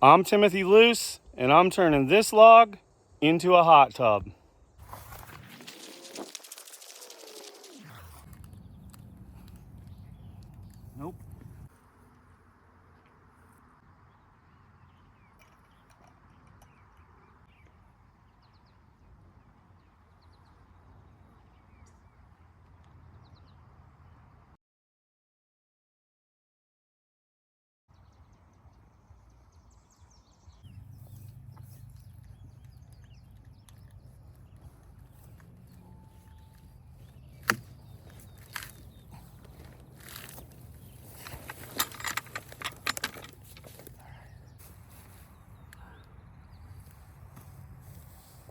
I'm Timothy Luce, and I'm turning this log into a hot tub. Nope.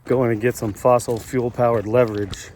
Going to get some fossil fuel powered leverage.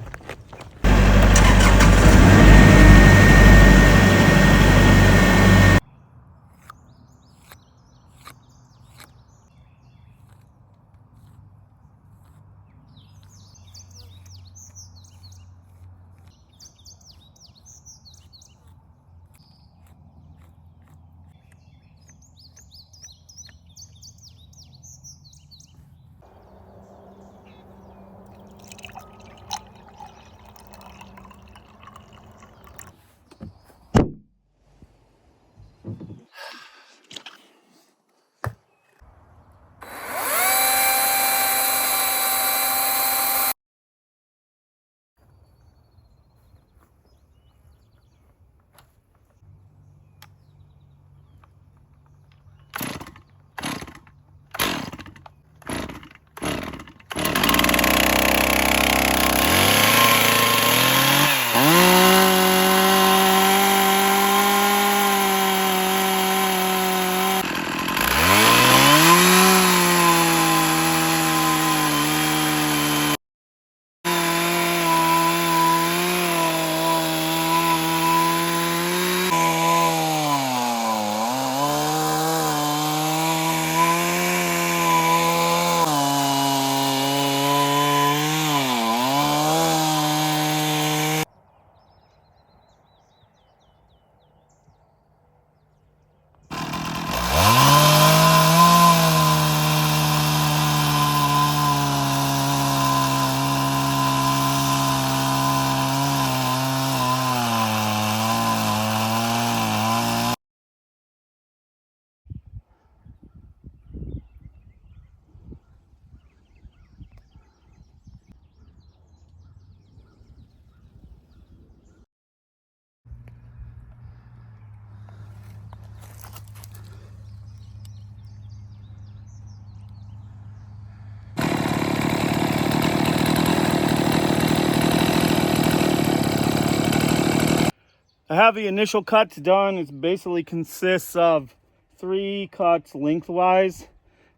I have the initial cuts done. It basically consists of 3 cuts lengthwise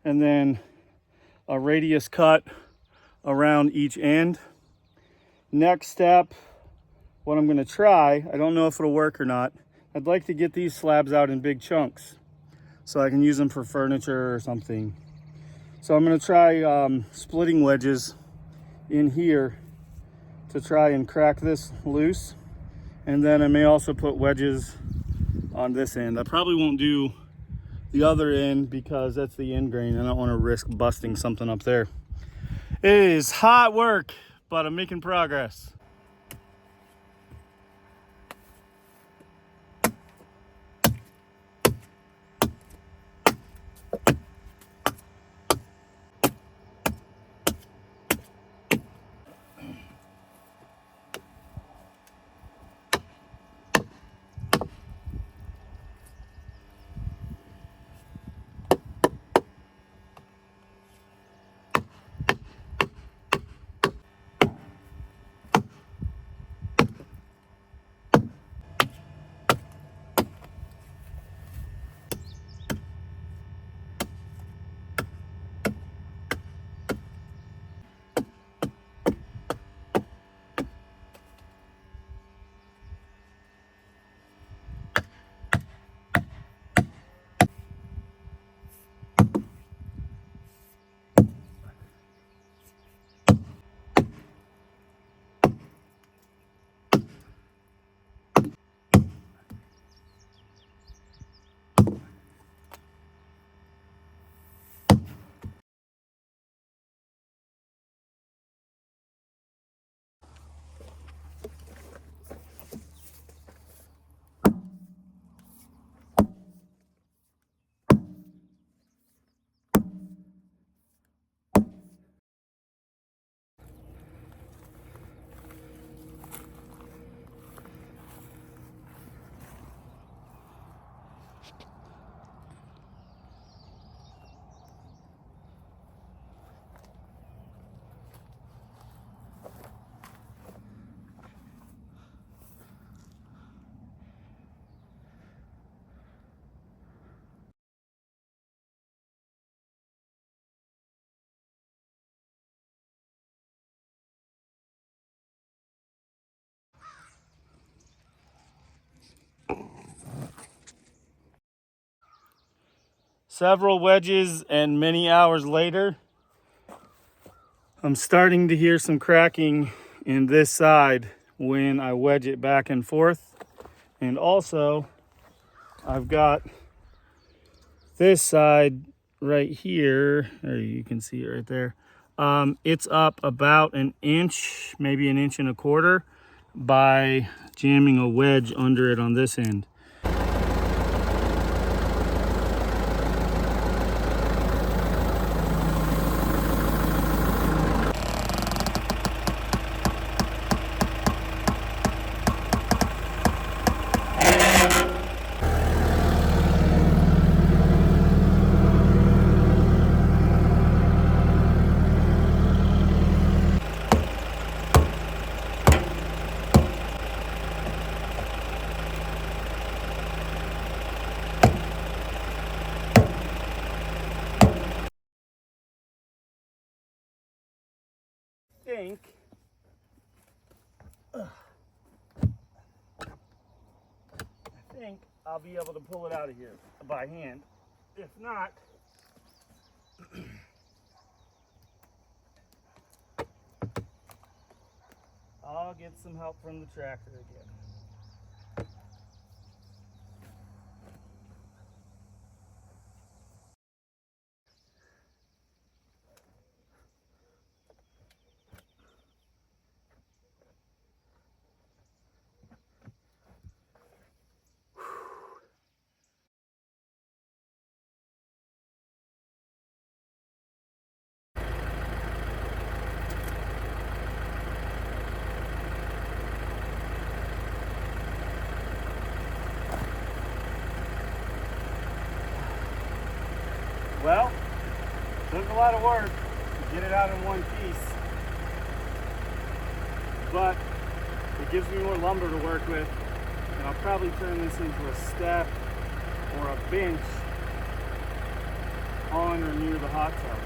and then a radius cut around each end. Next step, what I'm going to try, I don't know if it'll work or not. I'd like to get these slabs out in big chunks so I can use them for furniture or something. So I'm going to try splitting wedges in here to try and crack this loose. And then I may also put wedges on this end. I probably won't do the other end because that's the end grain. I don't want to risk busting something up there. It is hot work, but I'm making progress. Several wedges and many hours later, I'm starting to hear some cracking in this side when I wedge it back and forth. And also, I've got this side right here. There, you can see it right there. It's up about an inch, maybe an inch and a quarter, by jamming a wedge under it on this end. I think I'll be able to pull it out of here by hand. If not, I'll get some help from the tractor again. Well, took a lot of work to get it out in one piece, but it gives me more lumber to work with, and I'll probably turn this into a step or a bench on or near the hot tub.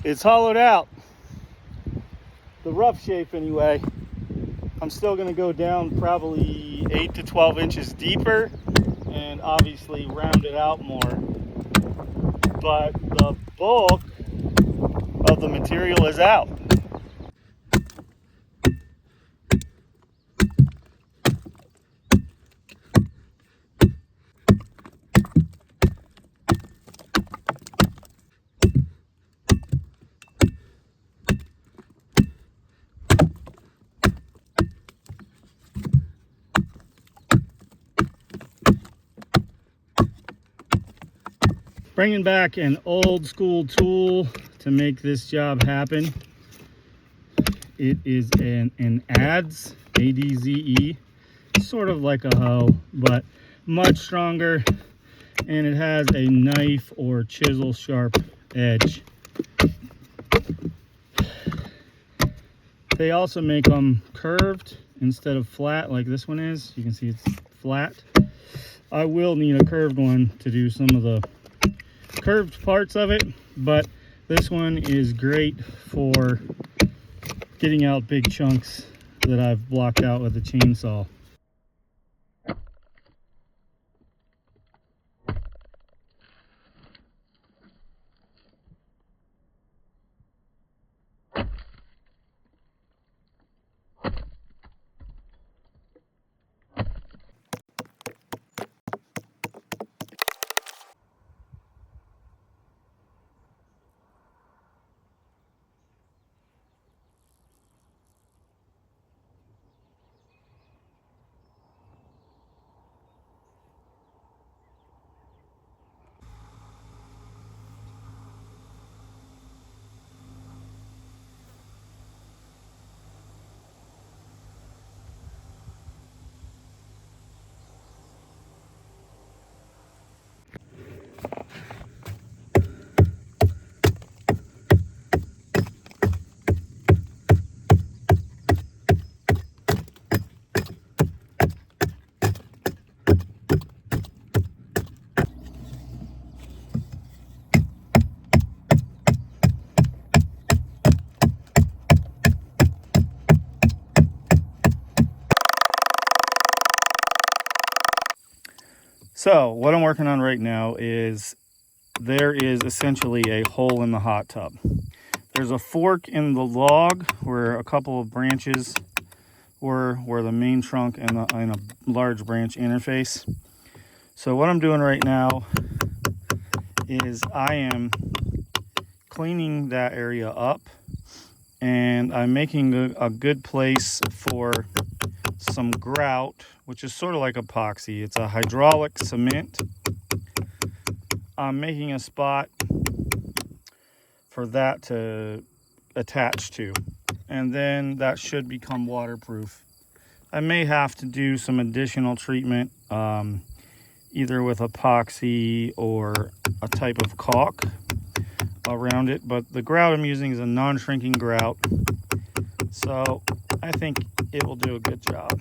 It's hollowed out, the rough shape anyway. I'm still going to go down probably 8 to 12 inches deeper and obviously round it out more. But the bulk of the material is out. Bringing back an old school tool to make this job happen. It is an adze, A-D-Z-E, sort of like a hoe, but much stronger, and it has a knife or chisel sharp edge. They also make them curved instead of flat like this one is. You can see it's flat. I will need a curved one to do some of the curved parts of it, but this one is great for getting out big chunks that I've blocked out with a chainsaw. So what I'm working on right now is there is essentially a hole in the hot tub. There's a fork in the log where a couple of branches were where the main trunk and a large branch interface. So what I'm doing right now is I am cleaning that area up, and I'm making a good place for some grout, which is sort of like epoxy. It's a hydraulic cement. I'm making a spot for that to attach to, and then that should become waterproof. I may have to do some additional treatment, either with epoxy or a type of caulk around it, but the grout I'm using is a non-shrinking grout, so I think it will do a good job.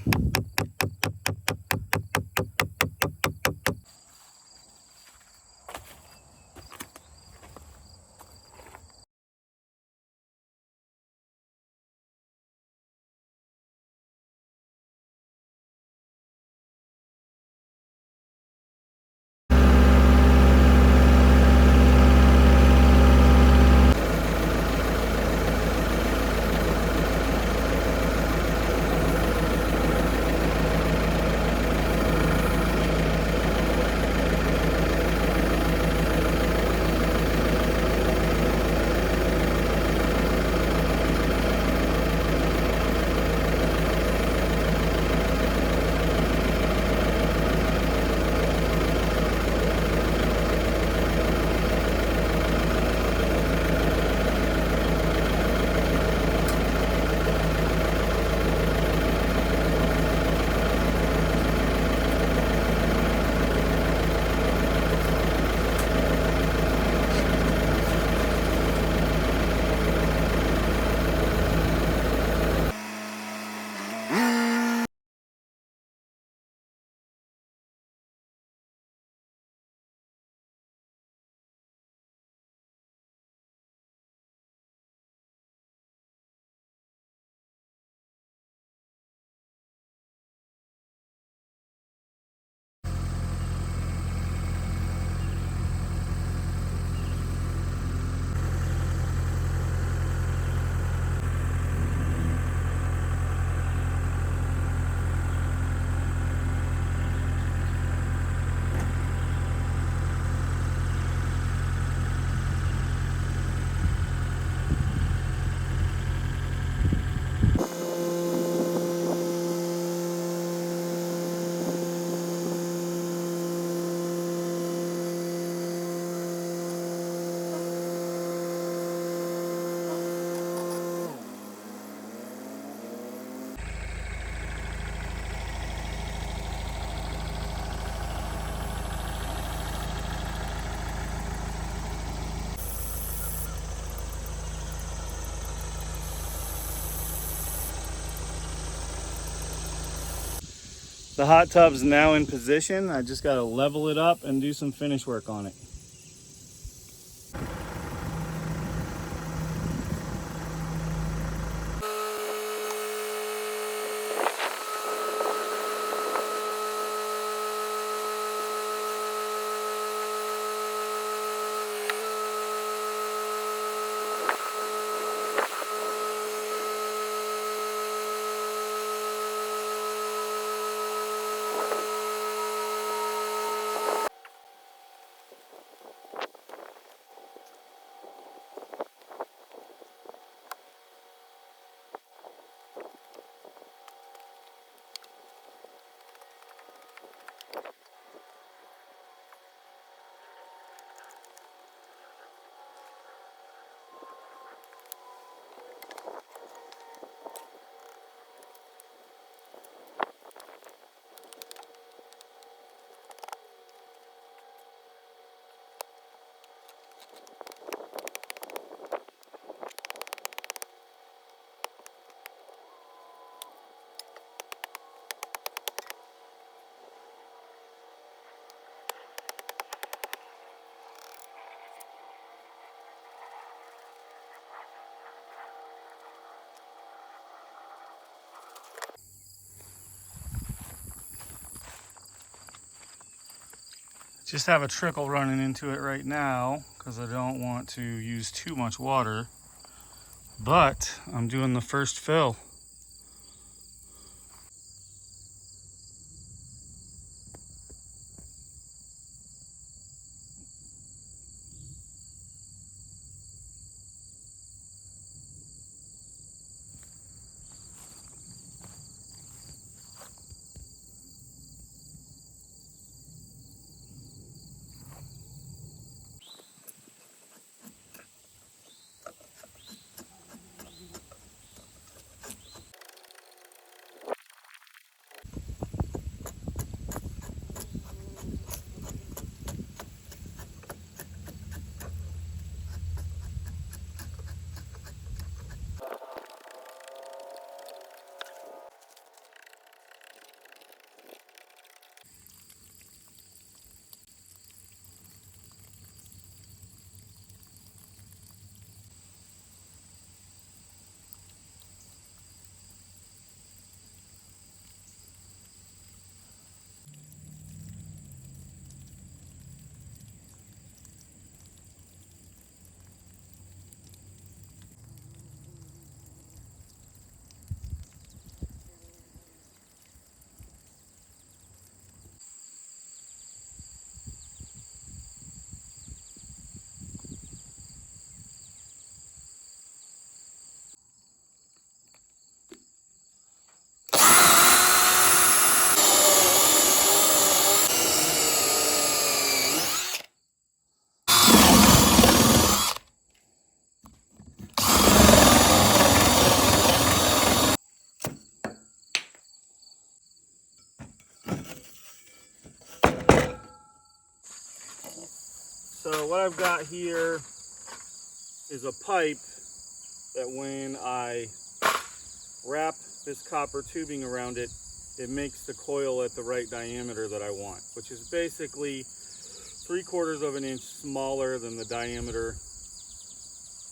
The hot tub's now in position. I just got to level it up and do some finish work on it. Just have a trickle running into it right now because I don't want to use too much water, but I'm doing the first fill. So what I've got here is a pipe that when I wrap this copper tubing around it, it makes the coil at the right diameter that I want, which is basically 3/4 of an inch smaller than the diameter,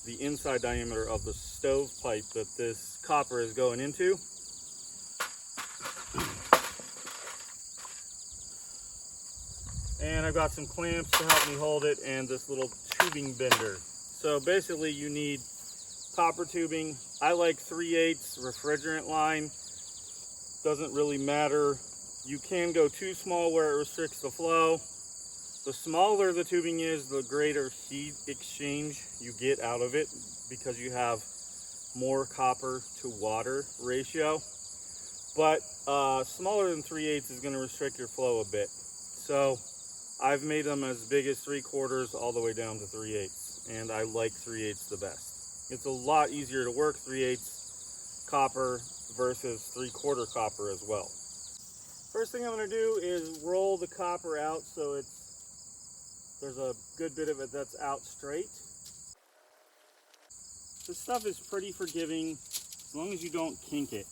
the inside diameter of the stovepipe that this copper is going into. And I've got some clamps to help me hold it and this little tubing bender. So basically you need copper tubing. I like 3/8 refrigerant line. Doesn't really matter. You can go too small where it restricts the flow. The smaller the tubing is, the greater heat exchange you get out of it because you have more copper to water ratio. But smaller than 3/8 is going to restrict your flow a bit. So I've made them as big as 3/4 all the way down to 3/8, and I like 3/8 the best. It's a lot easier to work 3/8 copper versus 3/4 copper as well. First thing I'm going to do is roll the copper out so there's a good bit of it that's out straight. This stuff is pretty forgiving as long as you don't kink it.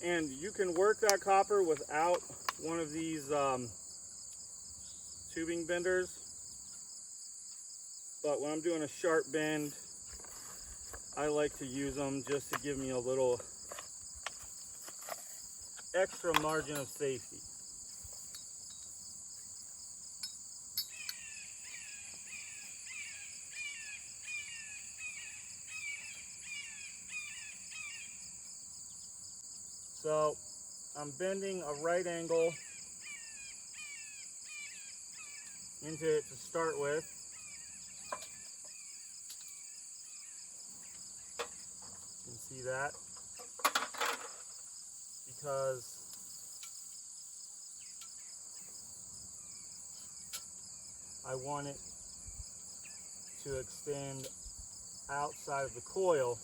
And you can work that copper without one of these tubing benders. But when I'm doing a sharp bend, I like to use them just to give me a little extra margin of safety. So I'm bending a right angle into it to start with. You can see that because I want it to extend outside of the coil.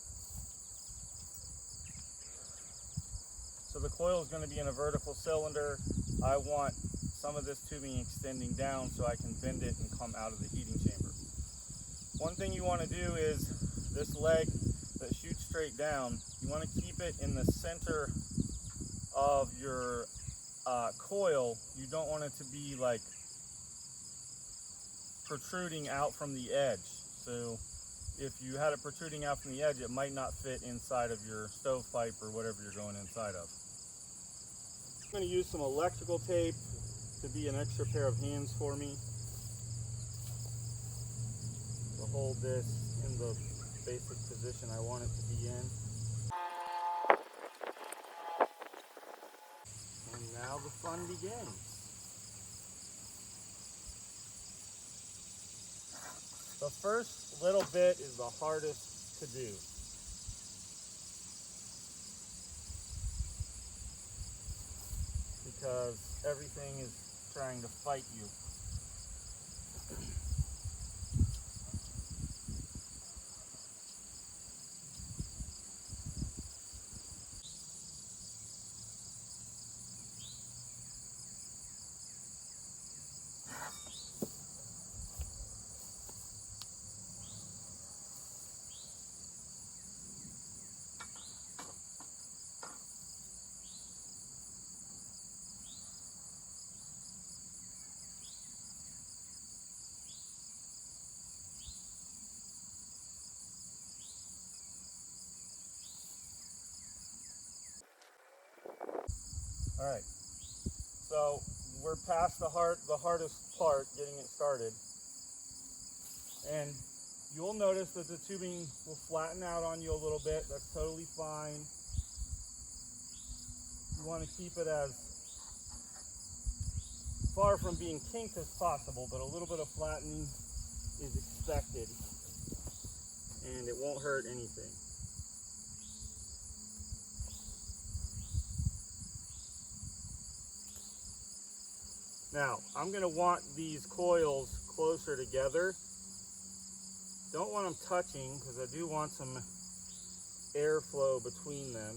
So the coil is going to be in a vertical cylinder. I want some of this tubing extending down so I can bend it and come out of the heating chamber. One thing you want to do is this leg that shoots straight down, you want to keep it in the center of your coil. You don't want it to be like protruding out from the edge. So if you had it protruding out from the edge, it might not fit inside of your stovepipe or whatever you're going inside of. I'm going to use some electrical tape to be an extra pair of hands for me to hold this in the basic position I want it to be in. And now the fun begins. The first little bit is the hardest to do. Because everything is trying to fight you. All right, so we're past the hardest part, getting it started. And you'll notice that the tubing will flatten out on you a little bit. That's totally fine. You want to keep it as far from being kinked as possible, but a little bit of flattening is expected, and it won't hurt anything. Now, I'm going to want these coils closer together. Don't want them touching because I do want some airflow between them.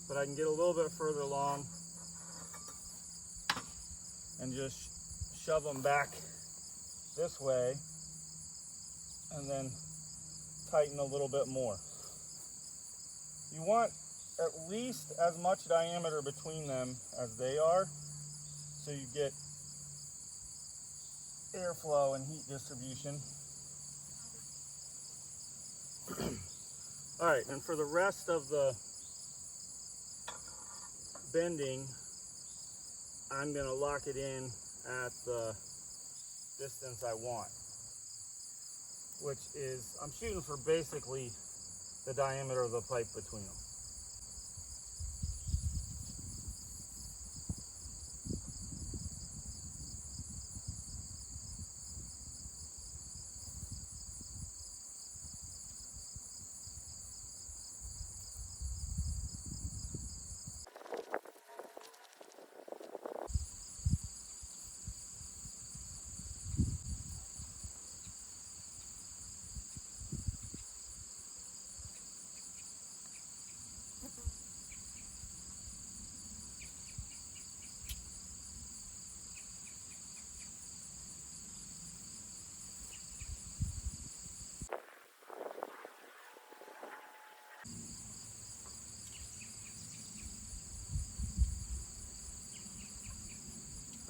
But I can get a little bit further along and just shove them back this way and then tighten a little bit more. You want at least as much diameter between them as they are, so you get airflow and heat distribution. All right, and for the rest of the bending, I'm going to lock it in at the distance I want, which is, I'm shooting for basically the diameter of the pipe between them.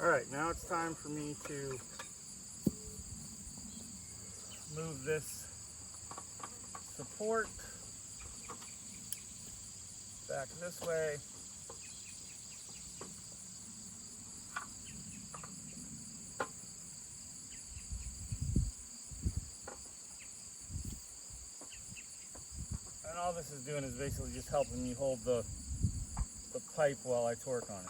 All right, now it's time for me to move this support back this way. And all this is doing is basically just helping me hold the pipe while I torque on it.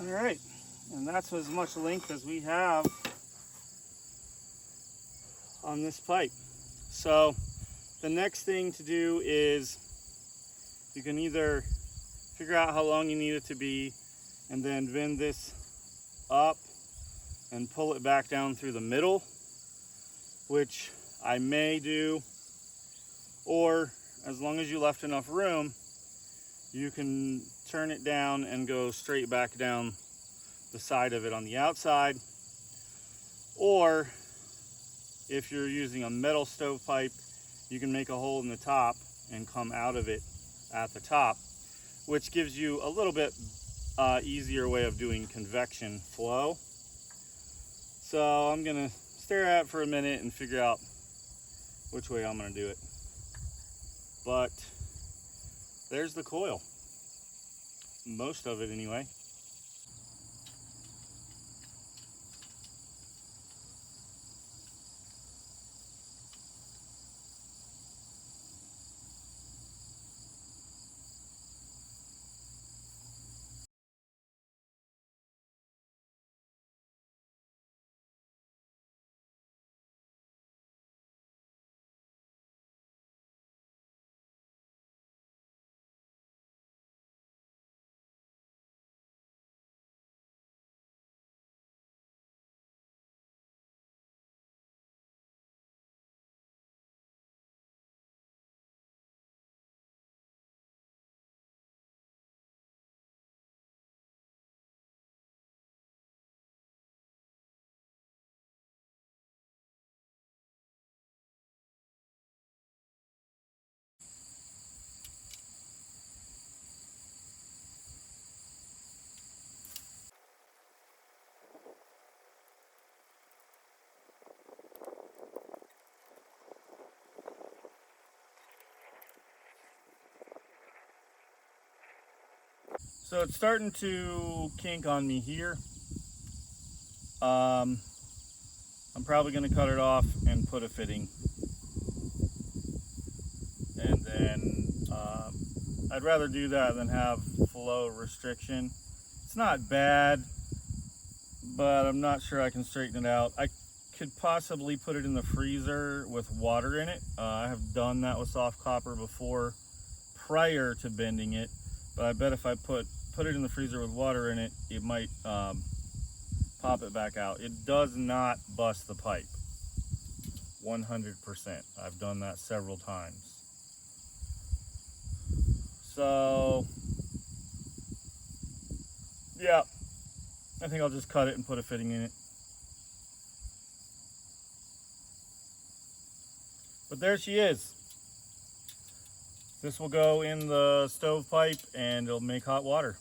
All right, and that's as much length as we have on this pipe. So the next thing to do is you can either figure out how long you need it to be and then bend this up and pull it back down through the middle, which I may do, or as long as you left enough room, you can turn it down and go straight back down the side of it on the outside. Or if you're using a metal stovepipe, you can make a hole in the top and come out of it at the top, which gives you a little bit easier way of doing convection flow. So I'm gonna stare at it for a minute and figure out which way I'm gonna do it. But there's the coil, most of it anyway. So it's starting to kink on me here. I'm probably going to cut it off and put a fitting. And then I'd rather do that than have flow restriction. It's not bad, but I'm not sure I can straighten it out. I could possibly put it in the freezer with water in it. I have done that with soft copper before prior to bending it, but I bet if I put it in the freezer with water in it, it might pop it back out. It does not bust the pipe, 100%. I've done that several times. So yeah, I think I'll just cut it and put a fitting in it. But there she is. This will go in the stovepipe and it'll make hot water.